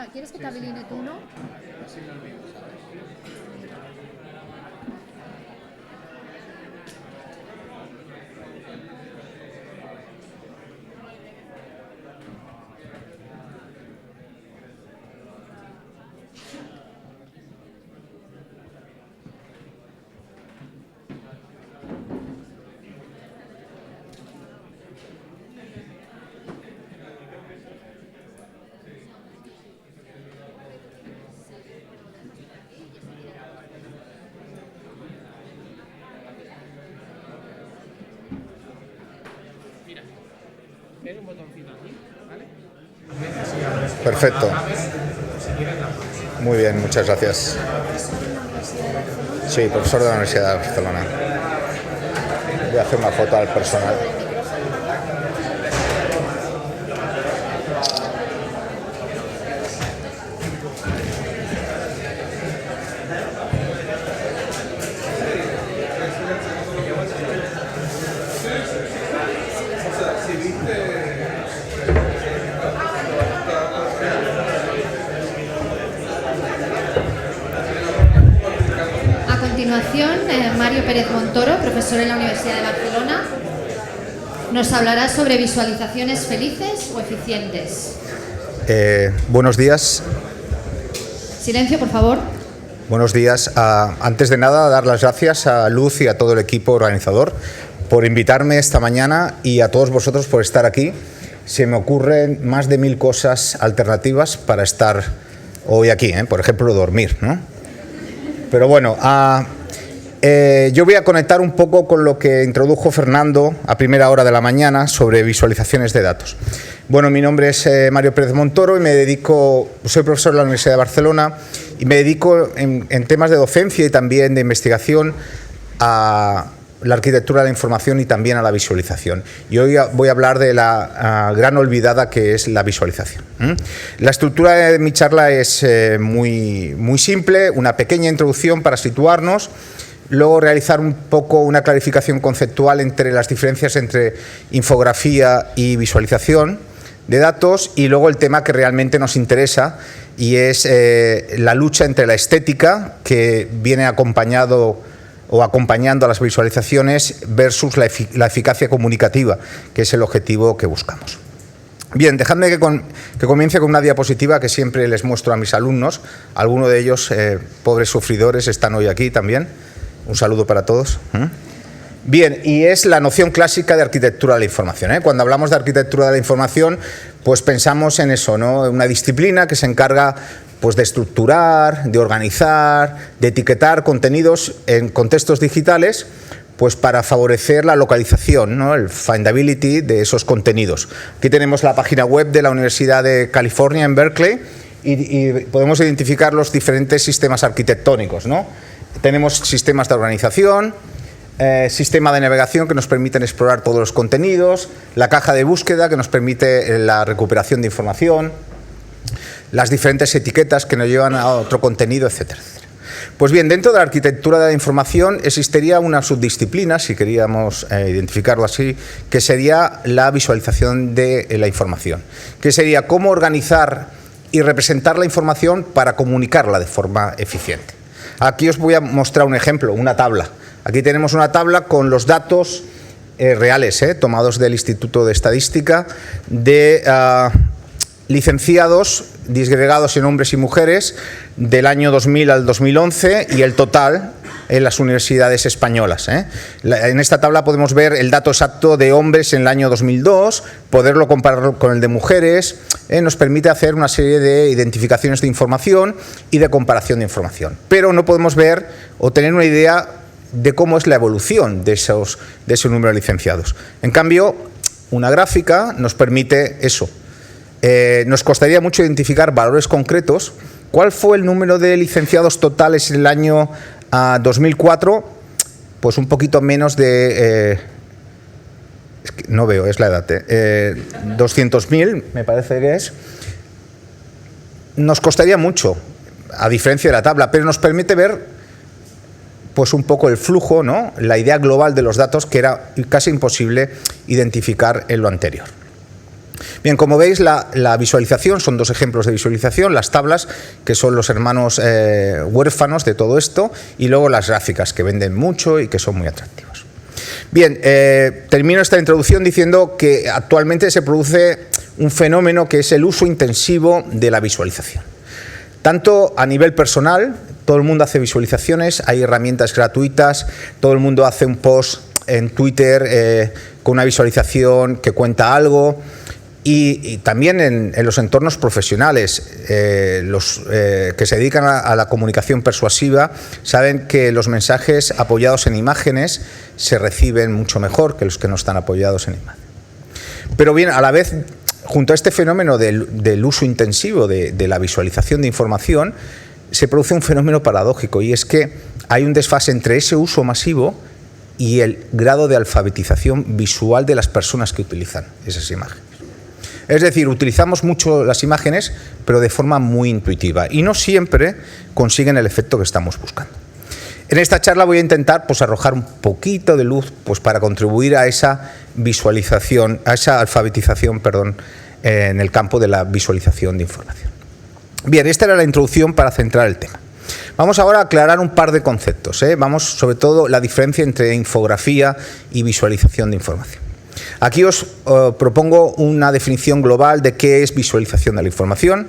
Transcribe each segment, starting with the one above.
Borja, ¿quieres que te habilite tú, no? Perfecto. Muy bien, muchas gracias. Sí, profesor de la Universidad de Barcelona. Voy a hacer una foto al personal. A continuación, Mario Pérez Montoro, profesor en la Universidad de Barcelona, nos hablará sobre visualizaciones felices o eficientes. Buenos días. Silencio, por favor. Buenos días. Antes de nada, dar las gracias a Luz y a todo el equipo organizador por invitarme esta mañana y a todos vosotros por estar aquí. Se me ocurren más de 1000 cosas alternativas para estar hoy aquí, por ejemplo, dormir, ¿no? Pero bueno, yo voy a conectar un poco con lo que introdujo Fernando a primera hora de la mañana sobre visualizaciones de datos. Bueno, mi nombre es Mario Pérez Montoro y soy profesor de la Universidad de Barcelona y me dedico en temas de docencia y también de investigación a la arquitectura de la información y también a la visualización. Y hoy voy a hablar de la gran olvidada que es la visualización. La estructura de mi charla es muy simple, una pequeña introducción para situarnos, luego realizar un poco una clarificación conceptual entre las diferencias entre infografía y visualización de datos y luego el tema que realmente nos interesa y es la lucha entre la estética que viene acompañando a las visualizaciones versus la eficacia comunicativa, que es el objetivo que buscamos. Bien, dejadme que comience con una diapositiva que siempre les muestro a mis alumnos. Algunos de ellos, pobres sufridores, están hoy aquí también. Un saludo para todos. Bien, y es la noción clásica de arquitectura de la información. Cuando hablamos de arquitectura de la información, pues pensamos en eso, ¿no? Una disciplina que se encarga pues de estructurar, de organizar, de etiquetar contenidos en contextos digitales, pues para favorecer la localización, ¿no? El findability de esos contenidos. Aquí tenemos la página web de la Universidad de California en Berkeley y podemos identificar los diferentes sistemas arquitectónicos, ¿no? Tenemos sistemas de organización, sistema de navegación que nos permiten explorar todos los contenidos, la caja de búsqueda que nos permite la recuperación de información, las diferentes etiquetas que nos llevan a otro contenido, etcétera, etcétera. Pues bien, dentro de la arquitectura de la información existiría una subdisciplina, si queríamos identificarlo así, que sería la visualización de la información, que sería cómo organizar y representar la información para comunicarla de forma eficiente. Aquí os voy a mostrar un ejemplo, una tabla. Aquí tenemos una tabla con los datos reales, tomados del Instituto de Estadística, de licenciados disgregados en hombres y mujeres del año 2000 al 2011 y el total en las universidades españolas. En esta tabla podemos ver el dato exacto de hombres en el año 2002, poderlo comparar con el de mujeres, nos permite hacer una serie de identificaciones de información y de comparación de información. Pero no podemos ver o tener una idea de cómo es la evolución de ese número de licenciados. En cambio, una gráfica nos permite eso. Nos costaría mucho identificar valores concretos. ¿Cuál fue el número de licenciados totales en el año 2004? Pues un poquito menos de... es que no veo, es la edad. 200.000, me parece que es. Nos costaría mucho, a diferencia de la tabla, pero nos permite ver pues un poco el flujo, ¿no? La idea global de los datos que era casi imposible identificar en lo anterior. Bien, como veis, la visualización, son dos ejemplos de visualización, las tablas, que son los hermanos huérfanos de todo esto, y luego las gráficas, que venden mucho y que son muy atractivos. Bien, termino esta introducción diciendo que actualmente se produce un fenómeno que es el uso intensivo de la visualización. Tanto a nivel personal, todo el mundo hace visualizaciones, hay herramientas gratuitas, todo el mundo hace un post en Twitter con una visualización que cuenta algo, y también en los entornos profesionales, los que se dedican a la comunicación persuasiva saben que los mensajes apoyados en imágenes se reciben mucho mejor que los que no están apoyados en imágenes. Pero bien, a la vez, junto a este fenómeno del uso intensivo de la visualización de información, se produce un fenómeno paradójico, y es que hay un desfase entre ese uso masivo y el grado de alfabetización visual de las personas que utilizan esas imágenes. Es decir, utilizamos mucho las imágenes, pero de forma muy intuitiva, y no siempre consiguen el efecto que estamos buscando. En esta charla voy a intentar arrojar un poquito de luz para contribuir a esa visualización, a esa alfabetización, en el campo de la visualización de información. Bien, esta era la introducción para centrar el tema. Vamos ahora a aclarar un par de conceptos. Vamos, sobre todo, la diferencia entre infografía y visualización de información. Aquí os propongo una definición global de qué es visualización de la información.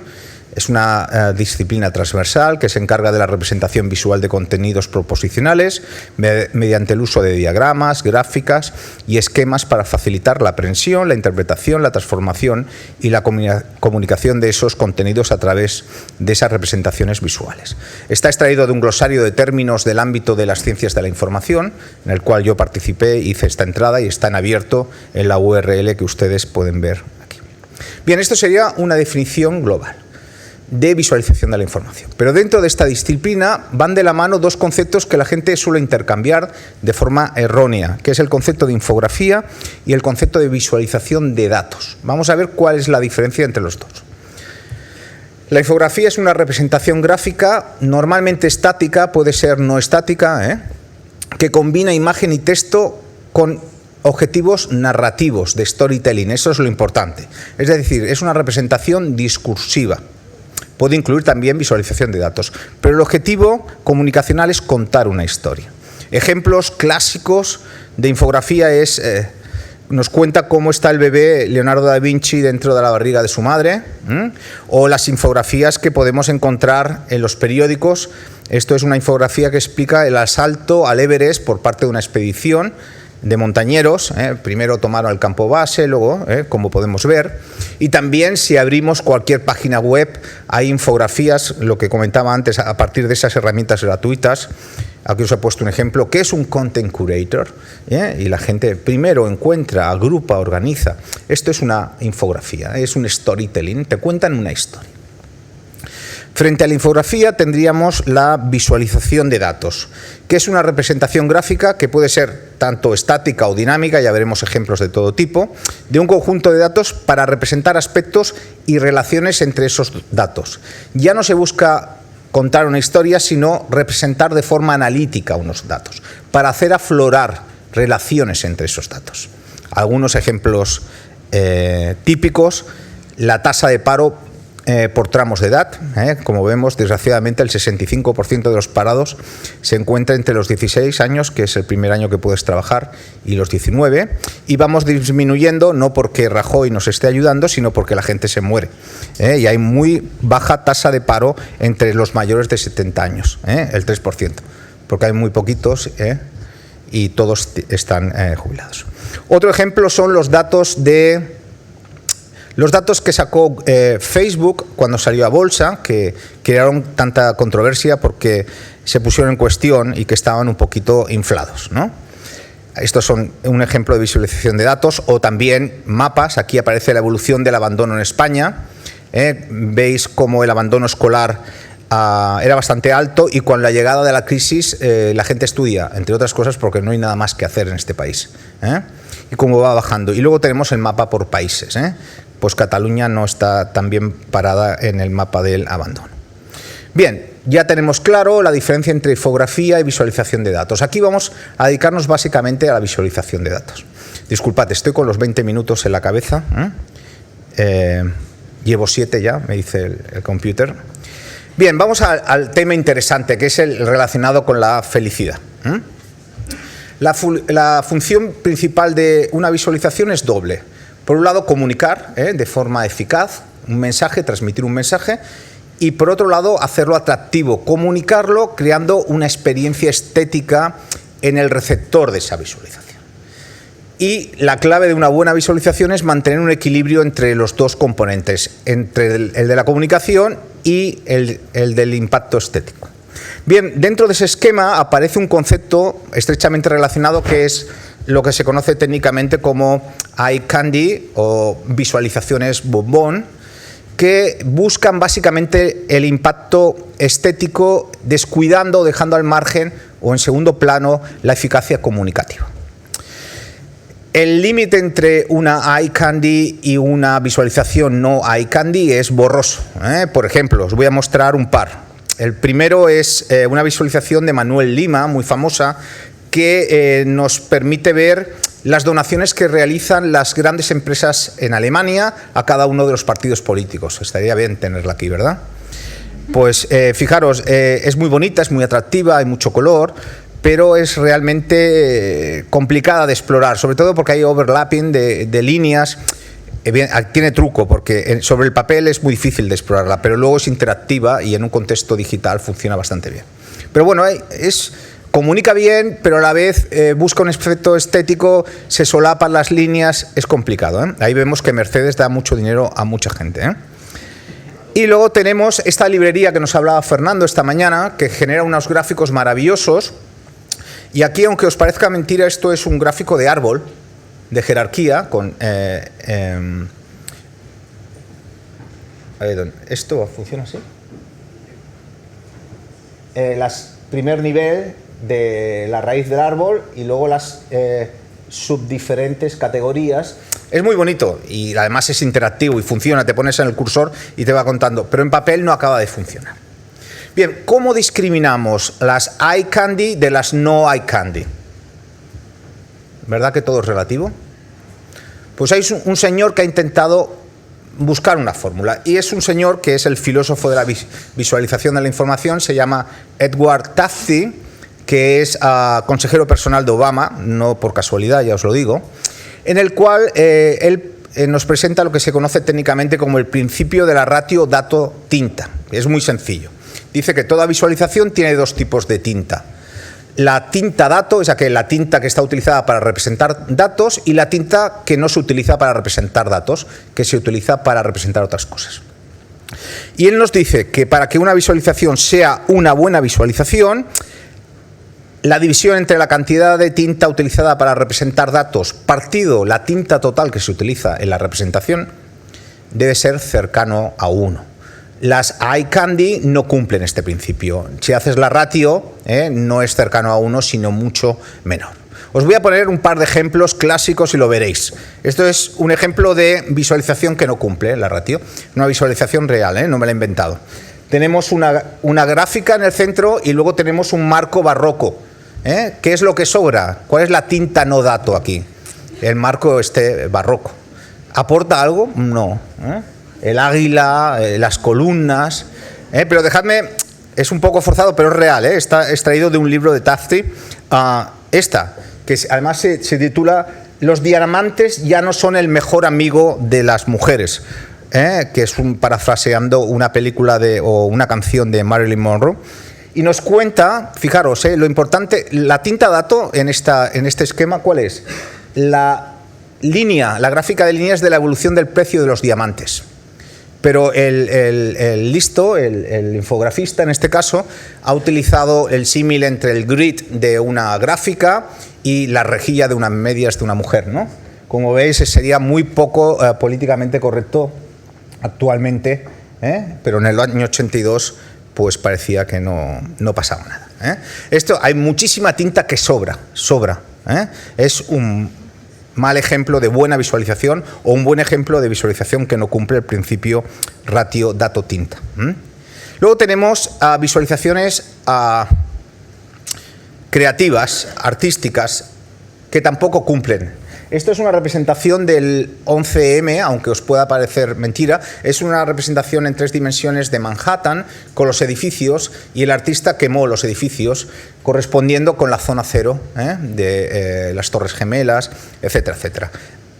Es una disciplina transversal que se encarga de la representación visual de contenidos proposicionales mediante el uso de diagramas, gráficas y esquemas para facilitar la aprehensión, la interpretación, la transformación y la comunicación de esos contenidos a través de esas representaciones visuales. Está extraído de un glosario de términos del ámbito de las ciencias de la información, en el cual yo participé, hice esta entrada y está en abierto en la URL que ustedes pueden ver aquí. Bien, esto sería una definición global de visualización de la información. Pero dentro de esta disciplina van de la mano dos conceptos que la gente suele intercambiar de forma errónea, que es el concepto de infografía y el concepto de visualización de datos. Vamos a ver cuál es la diferencia entre los dos. La infografía es una representación gráfica, normalmente estática, puede ser no estática, que combina imagen y texto con objetivos narrativos de storytelling. Eso es lo importante. Es decir, es una representación discursiva. Puede incluir también visualización de datos, pero el objetivo comunicacional es contar una historia. Ejemplos clásicos de infografía es, nos cuenta cómo está el bebé Leonardo da Vinci dentro de la barriga de su madre, o las infografías que podemos encontrar en los periódicos. Esto es una infografía que explica el asalto al Everest por parte de una expedición de montañeros. Primero tomaron el campo base, luego, como podemos ver, y también si abrimos cualquier página web hay infografías, lo que comentaba antes, a partir de esas herramientas gratuitas. Aquí os he puesto un ejemplo. ¿Qué es un content curator? Y la gente primero encuentra, agrupa, organiza. Esto es una infografía, es un storytelling, te cuentan una historia. Frente a la infografía tendríamos la visualización de datos, que es una representación gráfica que puede ser tanto estática o dinámica, ya veremos ejemplos de todo tipo, de un conjunto de datos para representar aspectos y relaciones entre esos datos. Ya no se busca contar una historia, sino representar de forma analítica unos datos, para hacer aflorar relaciones entre esos datos. Algunos ejemplos típicos: la tasa de paro por tramos de edad. Como vemos, desgraciadamente el 65% de los parados se encuentra entre los 16 años, que es el primer año que puedes trabajar, y los 19, y vamos disminuyendo, no porque Rajoy nos esté ayudando, sino porque la gente se muere. Y hay muy baja tasa de paro entre los mayores de 70 años, el 3%, porque hay muy poquitos y todos están jubilados. Otro ejemplo son los datos que sacó Facebook cuando salió a bolsa, que crearon tanta controversia porque se pusieron en cuestión y que estaban un poquito inflados, ¿no? Estos son un ejemplo de visualización de datos, o también mapas. Aquí aparece la evolución del abandono en España. Veis cómo el abandono escolar era bastante alto, y con la llegada de la crisis la gente estudia, entre otras cosas porque no hay nada más que hacer en este país. Y cómo va bajando. Y luego tenemos el mapa por países. Pues Cataluña no está tan bien parada en el mapa del abandono. Bien, ya tenemos claro la diferencia entre infografía y visualización de datos. Aquí vamos a dedicarnos básicamente a la visualización de datos. Disculpad, estoy con los 20 minutos en la cabeza. Llevo 7 ya, me dice el computer. Bien, vamos al tema interesante, que es el relacionado con la felicidad. La función principal de una visualización es doble. Por un lado, comunicar de forma eficaz un mensaje, transmitir un mensaje, y por otro lado, hacerlo atractivo, comunicarlo creando una experiencia estética en el receptor de esa visualización. Y la clave de una buena visualización es mantener un equilibrio entre los dos componentes, entre el de la comunicación y el del impacto estético. Bien, dentro de ese esquema aparece un concepto estrechamente relacionado que es lo que se conoce técnicamente como eye candy o visualizaciones bombón, que buscan básicamente el impacto estético descuidando o dejando al margen o en segundo plano la eficacia comunicativa. El límite entre una eye candy y una visualización no eye candy es borroso. Por ejemplo, os voy a mostrar un par. El primero es una visualización de Manuel Lima, muy famosa, que nos permite ver las donaciones que realizan las grandes empresas en Alemania a cada uno de los partidos políticos. Estaría bien tenerla aquí, ¿verdad? Pues fijaros, es muy bonita, es muy atractiva, hay mucho color, pero es realmente complicada de explorar, sobre todo porque hay overlapping de líneas. Tiene truco, porque sobre el papel es muy difícil de explorarla, pero luego es interactiva y en un contexto digital funciona bastante bien. Pero bueno, comunica bien, pero a la vez busca un efecto estético, se solapan las líneas, es complicado. Ahí vemos que Mercedes da mucho dinero a mucha gente. Y luego tenemos esta librería que nos hablaba Fernando esta mañana, que genera unos gráficos maravillosos. Y aquí, aunque os parezca mentira, esto es un gráfico de árbol, de jerarquía, con... ¿Esto funciona así? Primer nivel de la raíz del árbol y luego las subdiferentes categorías. Es muy bonito y además es interactivo y funciona, te pones en el cursor y te va contando, pero en papel no acaba de funcionar. Bien, ¿cómo discriminamos las eye candy de las no eye candy? ¿Verdad que todo es relativo? Pues hay un señor que ha intentado buscar una fórmula, y es un señor que es el filósofo de la visualización de la información, se llama Edward Tufte, que es consejero personal de Obama, no por casualidad, ya os lo digo, en el cual él nos presenta lo que se conoce técnicamente como el principio de la ratio dato-tinta. Es muy sencillo. Dice que toda visualización tiene dos tipos de tinta. La tinta dato es la tinta que está utilizada para representar datos, y la tinta que no se utiliza para representar datos, que se utiliza para representar otras cosas. Y él nos dice que para que una visualización sea una buena visualización, la división entre la cantidad de tinta utilizada para representar datos partido la tinta total que se utiliza en la representación debe ser cercano a 1. Las eye candy no cumplen este principio. Si haces la ratio, no es cercano a 1, sino mucho menor. Os voy a poner un par de ejemplos clásicos y lo veréis. Esto es un ejemplo de visualización que no cumple la ratio. Una visualización real, no me la he inventado. Tenemos una gráfica en el centro y luego tenemos un marco barroco. ¿Qué es lo que sobra? ¿Cuál es la tinta no dato aquí? El marco barroco. ¿Aporta algo? No. El águila, las columnas, pero dejadme, es un poco forzado, pero es real, está extraído de un libro de Tufte, que además se titula Los diamantes ya no son el mejor amigo de las mujeres, que es parafraseando una película o una canción de Marilyn Monroe, y nos cuenta, fijaros, lo importante, la tinta dato en este esquema, ¿cuál es? La gráfica de líneas de la evolución del precio de los diamantes. Pero el listo, el infografista en este caso, ha utilizado el símil entre el grid de una gráfica y la rejilla de unas medias de una mujer, ¿no? Como veis, sería muy poco políticamente correcto actualmente, pero en el año 82 pues parecía que no pasaba nada. Hay muchísima tinta que sobra. Es un mal ejemplo de buena visualización o un buen ejemplo de visualización que no cumple el principio ratio dato tinta. Luego tenemos visualizaciones creativas, artísticas, que tampoco cumplen Esto es una representación del 11M, aunque os pueda parecer mentira. Es una representación en 3 dimensiones de Manhattan con los edificios, y el artista quemó los edificios correspondiendo con la zona cero, de las Torres Gemelas, etcétera, etcétera.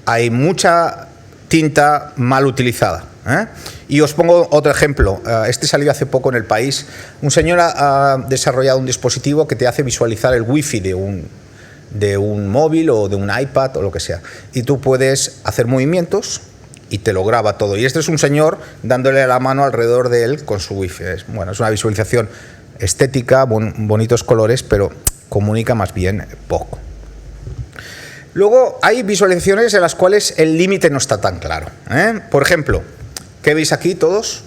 Hay mucha tinta mal utilizada. Y os pongo otro ejemplo. Este salió hace poco en El País. Un señor ha desarrollado un dispositivo que te hace visualizar el wifi de un móvil o de un iPad o lo que sea. Y tú puedes hacer movimientos y te lo graba todo. Y este es un señor dándole la mano alrededor de él con su wifi. Es una visualización estética, bonitos colores, pero comunica más bien poco. Luego hay visualizaciones en las cuales el límite no está tan claro. Por ejemplo, ¿qué veis aquí todos?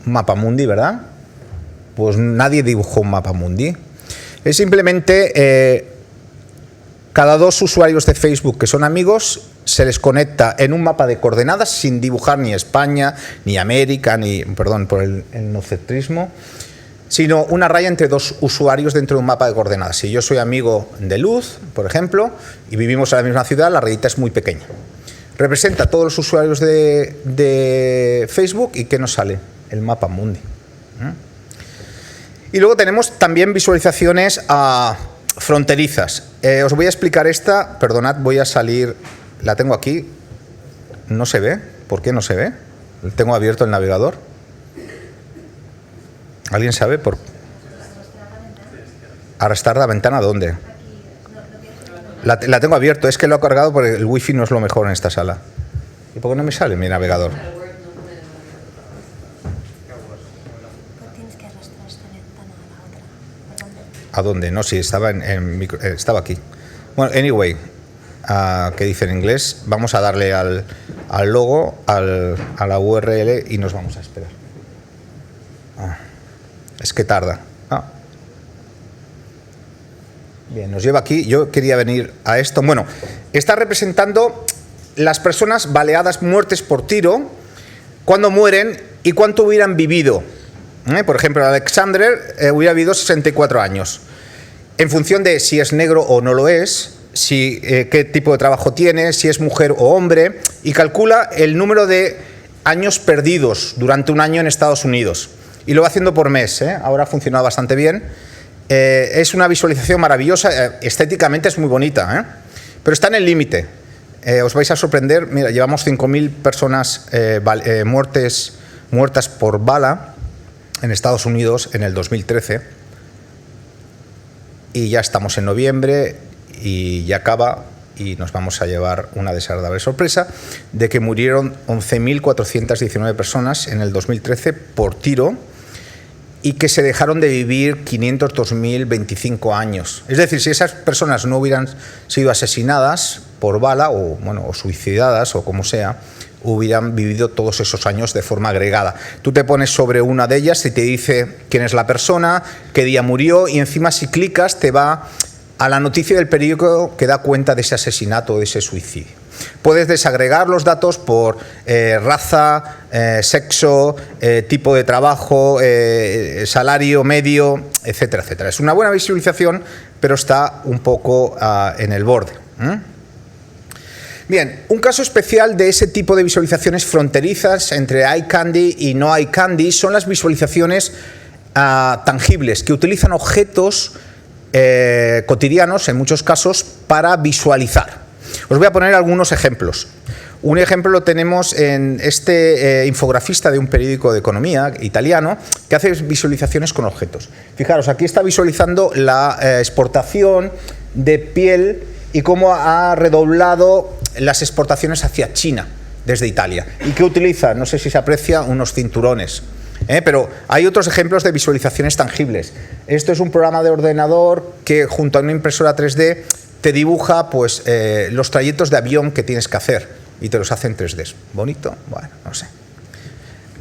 Mapamundi, ¿verdad? Pues nadie dibujó un mapamundi. Es simplemente cada 2 usuarios de Facebook que son amigos se les conecta en un mapa de coordenadas sin dibujar ni España, ni América, ni, perdón por el nocentrismo, sino una raya entre 2 usuarios dentro de un mapa de coordenadas. Si yo soy amigo de Luz, por ejemplo, y vivimos en la misma ciudad, la rayita es muy pequeña. Representa a todos los usuarios de Facebook y ¿qué nos sale? El mapamundi. Y luego tenemos también visualizaciones fronterizas. Os voy a explicar esta, perdonad, voy a salir, la tengo aquí, no se ve. ¿Por qué no se ve? Tengo abierto el navegador. ¿Alguien sabe por arrastrar la ventana? ¿Dónde? La tengo abierto, es que lo he cargado porque el wifi no es lo mejor en esta sala. ¿Y por qué no me sale mi navegador? ¿A dónde? No, sí, estaba estaba aquí. Bueno, anyway, ¿qué dice en inglés? Vamos a darle al logo, a la URL y nos vamos a esperar. Es que tarda. Bien, nos lleva aquí. Yo quería venir a esto. Bueno, está representando las personas baleadas, muertes por tiro, cuando mueren y cuánto hubieran vivido. Por ejemplo, Alexander hubiera vivido 64 años. En función de si es negro o no lo es, qué tipo de trabajo tiene, si es mujer o hombre, y calcula el número de años perdidos durante un año en Estados Unidos. Y lo va haciendo por mes, ahora ha funcionado bastante bien. Es una visualización maravillosa, estéticamente es muy bonita, pero está en el límite. Os vais a sorprender, mira, llevamos 5.000 personas muertas por bala en Estados Unidos en el 2013. Y ya estamos en noviembre y ya acaba y nos vamos a llevar una desagradable sorpresa de que murieron 11.419 personas en el 2013 por tiro, y que se dejaron de vivir 502.025 años. Es decir, si esas personas no hubieran sido asesinadas por bala o suicidadas o como sea, hubieran vivido todos esos años de forma agregada. Tú te pones sobre una de ellas y te dice quién es la persona, qué día murió, y encima si clicas te va a la noticia del periódico que da cuenta de ese asesinato o de ese suicidio. Puedes desagregar los datos por raza, sexo, tipo de trabajo, salario medio, etcétera, etcétera. Es una buena visualización, pero está un poco en el borde. Bien, un caso especial de ese tipo de visualizaciones fronterizas entre eye candy y no eye candy son las visualizaciones tangibles, que utilizan objetos cotidianos, en muchos casos, para visualizar. Os voy a poner algunos ejemplos. Un ejemplo lo tenemos en este infografista de un periódico de economía italiano que hace visualizaciones con objetos. Fijaros, aquí está visualizando la exportación de piel y cómo ha redoblado las exportaciones hacia China desde Italia. ¿Y qué utiliza? No sé si se aprecia, unos cinturones. Pero hay otros ejemplos de visualizaciones tangibles. Esto es un programa de ordenador que junto a una impresora 3D te dibuja pues, los trayectos de avión que tienes que hacer y te los hace en 3D. ¿Bonito? Bueno, no sé.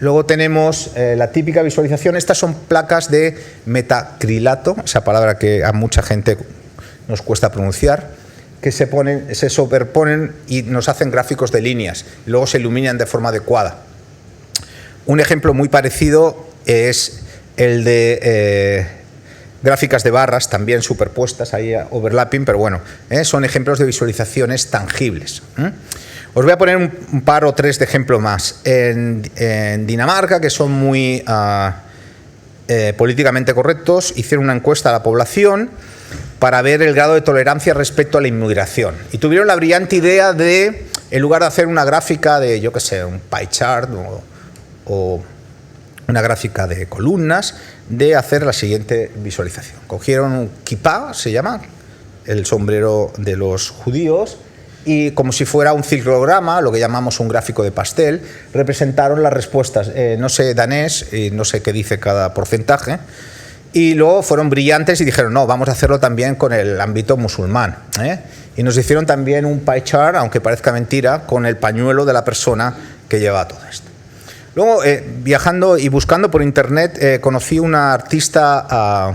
Luego tenemos la típica visualización. Estas son placas de metacrilato, esa palabra que a mucha gente nos cuesta pronunciar, que se superponen y nos hacen gráficos de líneas y luego se iluminan de forma adecuada. Un ejemplo muy parecido es el de gráficas de barras también superpuestas, ahí overlapping, pero bueno, son ejemplos de visualizaciones tangibles. Os voy a poner un par o tres de ejemplos más. En Dinamarca, que son muy políticamente correctos, hicieron una encuesta a la población para ver el grado de tolerancia respecto a la inmigración. Y tuvieron la brillante idea de, en lugar de hacer una gráfica de, yo qué sé, un pie chart o una gráfica de columnas, de hacer la siguiente visualización. Cogieron un kippah, se llama, el sombrero de los judíos, y como si fuera un ciclograma, lo que llamamos un gráfico de pastel, representaron las respuestas, no sé danés, y no sé qué dice cada porcentaje, y luego fueron brillantes y dijeron, no, vamos a hacerlo también con el ámbito musulmán. Y nos hicieron también un pie chart, aunque parezca mentira, con el pañuelo de la persona que lleva todo esto. Luego, viajando y buscando por internet, conocí una artista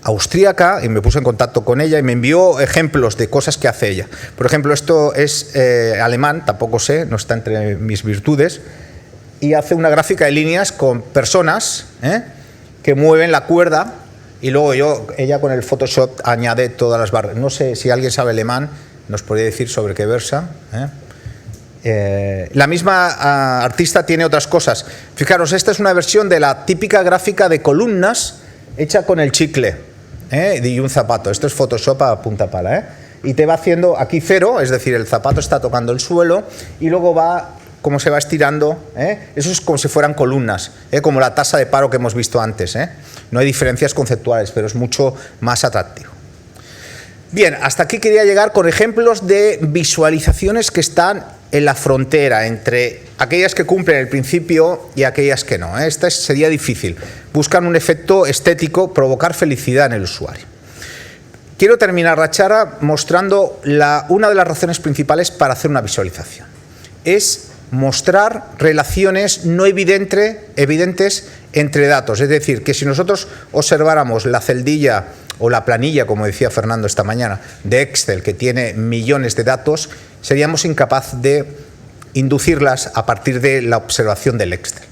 austríaca y me puse en contacto con ella y me envió ejemplos de cosas que hace ella. Por ejemplo, esto es alemán, tampoco sé, no está entre mis virtudes, y hace una gráfica de líneas con personas que mueven la cuerda y luego ella con el Photoshop añade todas las barras. No sé si alguien sabe alemán, nos podría decir sobre qué versa. La misma artista tiene otras cosas. Fijaros, esta es una versión de la típica gráfica de columnas hecha con el chicle y un zapato. Esto es Photoshop a punta pala. Y te va haciendo aquí cero, es decir, el zapato está tocando el suelo y luego va, como se va estirando, eso es como si fueran columnas, como la tasa de paro que hemos visto antes. No hay diferencias conceptuales, pero es mucho más atractivo. Bien, hasta aquí quería llegar con ejemplos de visualizaciones que están en la frontera entre aquellas que cumplen el principio y aquellas que no. Esta sería difícil. Buscan un efecto estético, provocar felicidad en el usuario. Quiero terminar la charla mostrando una de las razones principales para hacer una visualización. Es mostrar relaciones no evidentes entre datos. Es decir, que si nosotros observáramos la celdilla o la planilla, como decía Fernando esta mañana, de Excel, que tiene millones de datos, seríamos incapaces de inducirlas a partir de la observación del Excel.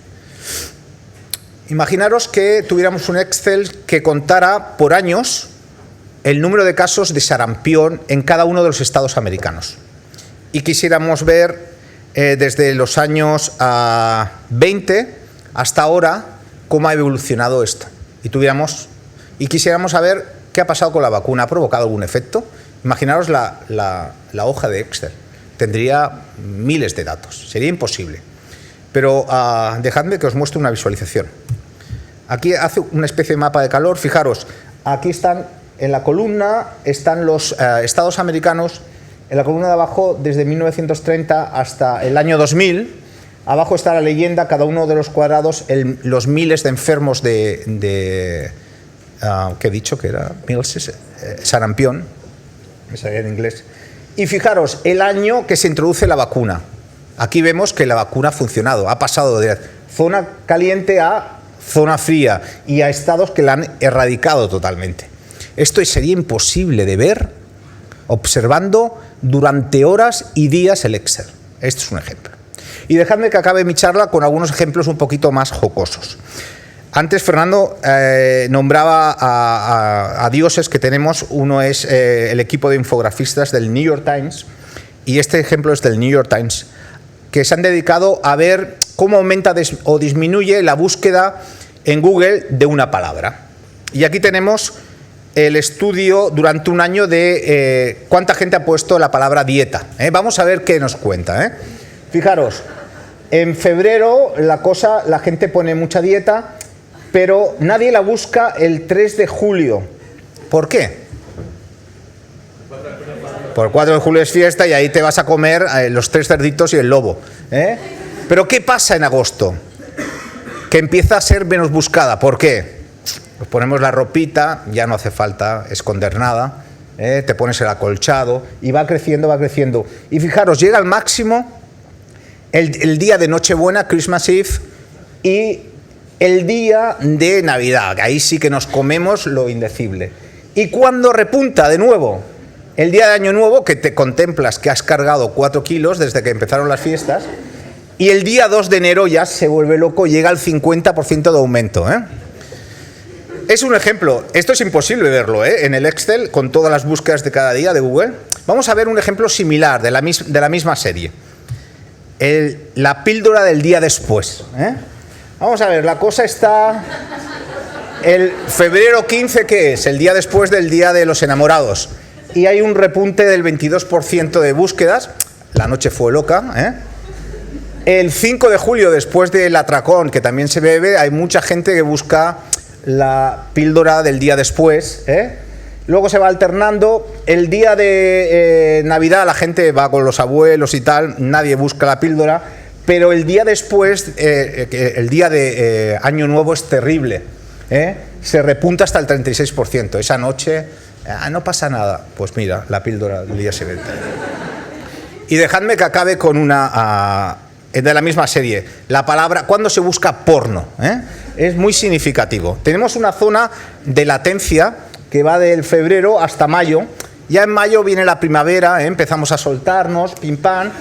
Imaginaros que tuviéramos un Excel que contara por años el número de casos de sarampión en cada uno de los estados americanos y quisiéramos ver desde los años 20 hasta ahora cómo ha evolucionado esto y quisiéramos saber qué ha pasado con la vacuna. ¿Ha provocado algún efecto? Imaginaros la hoja de Excel. Tendría miles de datos. Sería imposible. Pero dejadme que os muestre una visualización. Aquí hace una especie de mapa de calor. Fijaros, aquí están, en la columna están los estados americanos. En la columna de abajo, desde 1930 hasta el año 2000. Abajo está la leyenda, cada uno de los cuadrados, los miles de enfermos ¿qué he dicho que era? Sarampión, me salía en inglés. Y fijaros, el año que se introduce la vacuna. Aquí vemos que la vacuna ha funcionado, ha pasado de zona caliente a zona fría y a estados que la han erradicado totalmente. Esto sería imposible de ver observando durante horas y días el Excel. Esto es un ejemplo. Y dejadme que acabe mi charla con algunos ejemplos un poquito más jocosos. Antes Fernando nombraba a dioses que tenemos. Uno es el equipo de infografistas del New York Times, y este ejemplo es del New York Times, que se han dedicado a ver cómo aumenta o disminuye la búsqueda en Google de una palabra. Y aquí tenemos el estudio durante un año de cuánta gente ha puesto la palabra dieta. Vamos a ver qué nos cuenta. Fijaros, en febrero la gente pone mucha dieta, pero nadie la busca el 3 de julio. ¿Por qué? Por el 4 de julio es fiesta y ahí te vas a comer los 3 cerditos y el lobo. Pero ¿qué pasa en agosto? Que empieza a ser menos buscada. ¿Por qué? Pues ponemos la ropita, ya no hace falta esconder nada, te pones el acolchado y va creciendo, va creciendo. Y fijaros, llega al máximo el día de Nochebuena, Christmas Eve, y el día de Navidad, ahí sí que nos comemos lo indecible. Y cuando repunta de nuevo el día de Año Nuevo, que te contemplas que has cargado 4 kilos desde que empezaron las fiestas, y el día 2 de enero ya se vuelve loco, llega al 50% de aumento. Es un ejemplo. Esto es imposible verlo, ¿eh? En el Excel, con todas las búsquedas de cada día de Google. Vamos a ver un ejemplo similar de la misma serie. La píldora del día después, ¿eh? Vamos a ver, la cosa está... El febrero 15, ¿qué es? El día después del Día de los Enamorados. Y hay un repunte del 22% de búsquedas. La noche fue loca, ¿eh? El 5 de julio, después del atracón, que también se bebe, hay mucha gente que busca la píldora del día después, ¿eh? Luego se va alternando. El día de Navidad la gente va con los abuelos y tal, nadie busca la píldora, pero el día después, el día de Año Nuevo es terrible, ¿eh? Se repunta hasta el 36%. Esa noche, no pasa nada. Pues mira, la píldora del día siguiente. Y dejadme que acabe con una... de la misma serie, la palabra, ¿cuándo se busca porno? Es muy significativo. Tenemos una zona de latencia que va del febrero hasta mayo. Ya en mayo viene la primavera, empezamos a soltarnos, pim pam.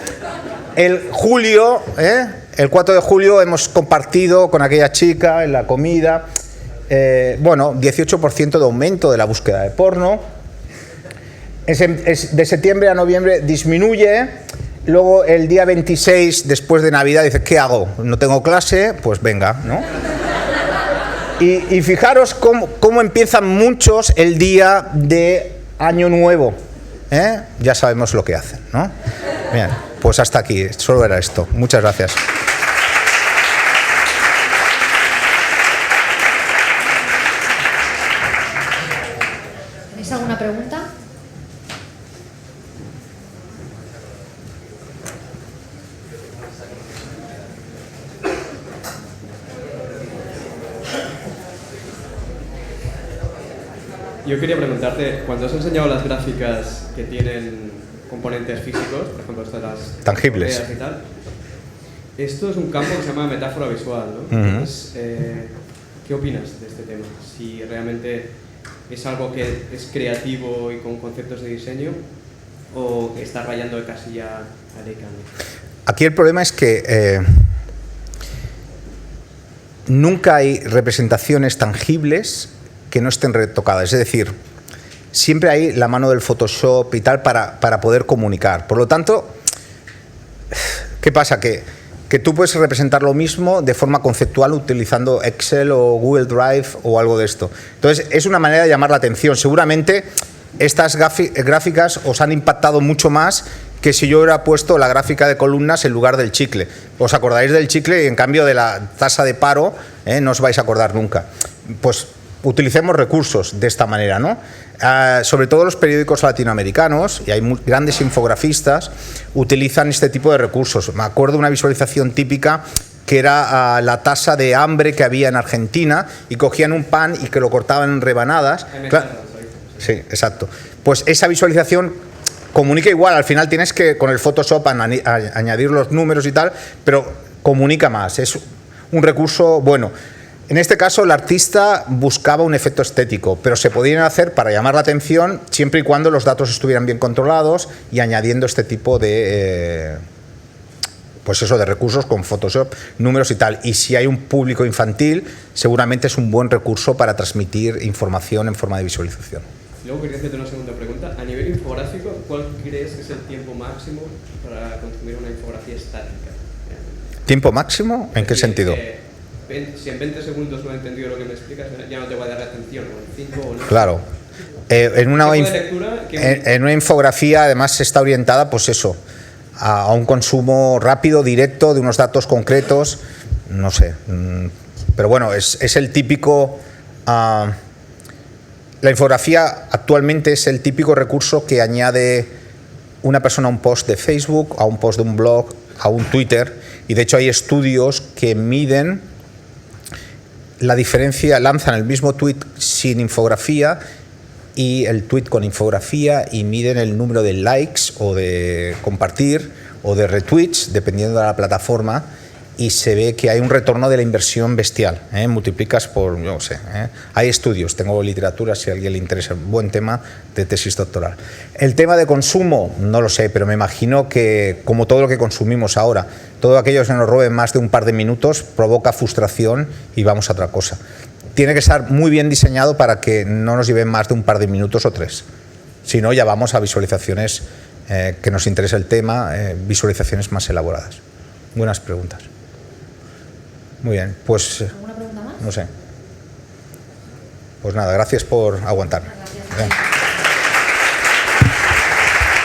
El julio, el 4 de julio hemos compartido con aquella chica en la comida. Bueno, 18% de aumento de la búsqueda de porno. De septiembre a noviembre disminuye. Luego el día 26, después de Navidad, dices, ¿qué hago? No tengo clase, pues venga, ¿no? Y fijaros cómo empiezan muchos el día de Año Nuevo, ¿eh? Ya sabemos lo que hacen, ¿no? Bien, pues hasta aquí, solo era esto. Muchas gracias. ¿Tenéis alguna pregunta? Yo quería preguntarte, cuando has enseñado las gráficas que tienen componentes físicos, por ejemplo, estas las tangibles y tal, esto es un campo que se llama metáfora visual, ¿no? Entonces, ¿qué opinas de este tema? Si realmente es algo que es creativo y con conceptos de diseño, o que está rayando de casilla a Leica. Aquí el problema es que nunca hay representaciones tangibles que no estén retocadas, es decir, siempre hay la mano del Photoshop y tal para poder comunicar. Por lo tanto, ¿qué pasa? Que tú puedes representar lo mismo de forma conceptual utilizando Excel o Google Drive o algo de esto. Entonces, es una manera de llamar la atención. Seguramente estas gráficas os han impactado mucho más que si yo hubiera puesto la gráfica de columnas en lugar del chicle. Os acordaréis del chicle y en cambio de la tasa de paro no os vais a acordar nunca. Pues utilicemos recursos de esta manera, ¿no? Sobre todo los periódicos latinoamericanos, y hay grandes infografistas, utilizan este tipo de recursos. Me acuerdo de una visualización típica que era la tasa de hambre que había en Argentina, y cogían un pan y que lo cortaban en rebanadas. Sí, exacto. Pues esa visualización comunica igual, al final tienes que con el Photoshop añadir los números y tal, pero comunica más, es un recurso bueno. En este caso, el artista buscaba un efecto estético, pero se podían hacer para llamar la atención siempre y cuando los datos estuvieran bien controlados y añadiendo este tipo de, pues eso, de recursos con Photoshop, números y tal. Y si hay un público infantil, seguramente es un buen recurso para transmitir información en forma de visualización. Luego quería hacerte una segunda pregunta. A nivel infográfico, ¿cuál crees que es el tiempo máximo para consumir una infografía estática? ¿Tiempo máximo? ¿En qué sentido? Si en 20 segundos no he entendido lo que me explicas, ya no te voy a dar atención, o en 5 o no. Claro. En una infografía, además, está orientada, pues eso, a un consumo rápido, directo, de unos datos concretos, no sé. Pero bueno, es el típico... la infografía actualmente es el típico recurso que añade una persona a un post de Facebook, a un post de un blog, a un Twitter, y de hecho hay estudios que miden la diferencia, lanzan el mismo tweet sin infografía y el tweet con infografía, y miden el número de likes o de compartir o de retweets, dependiendo de la plataforma, y se ve que hay un retorno de la inversión bestial, multiplicas por, yo no sé, hay estudios, tengo literatura si a alguien le interesa, buen tema de tesis doctoral. El tema de consumo, no lo sé, pero me imagino que, como todo lo que consumimos ahora, todo aquello que nos robe más de un par de minutos provoca frustración y vamos a otra cosa. tiene que estar muy bien diseñado para que no nos lleven más de un par de minutos o 3. Si no, ya vamos a visualizaciones que nos interesa el tema, visualizaciones más elaboradas. Buenas preguntas. Muy bien, pues... ¿Alguna pregunta más? No sé. Pues nada, gracias por aguantarme. Gracias.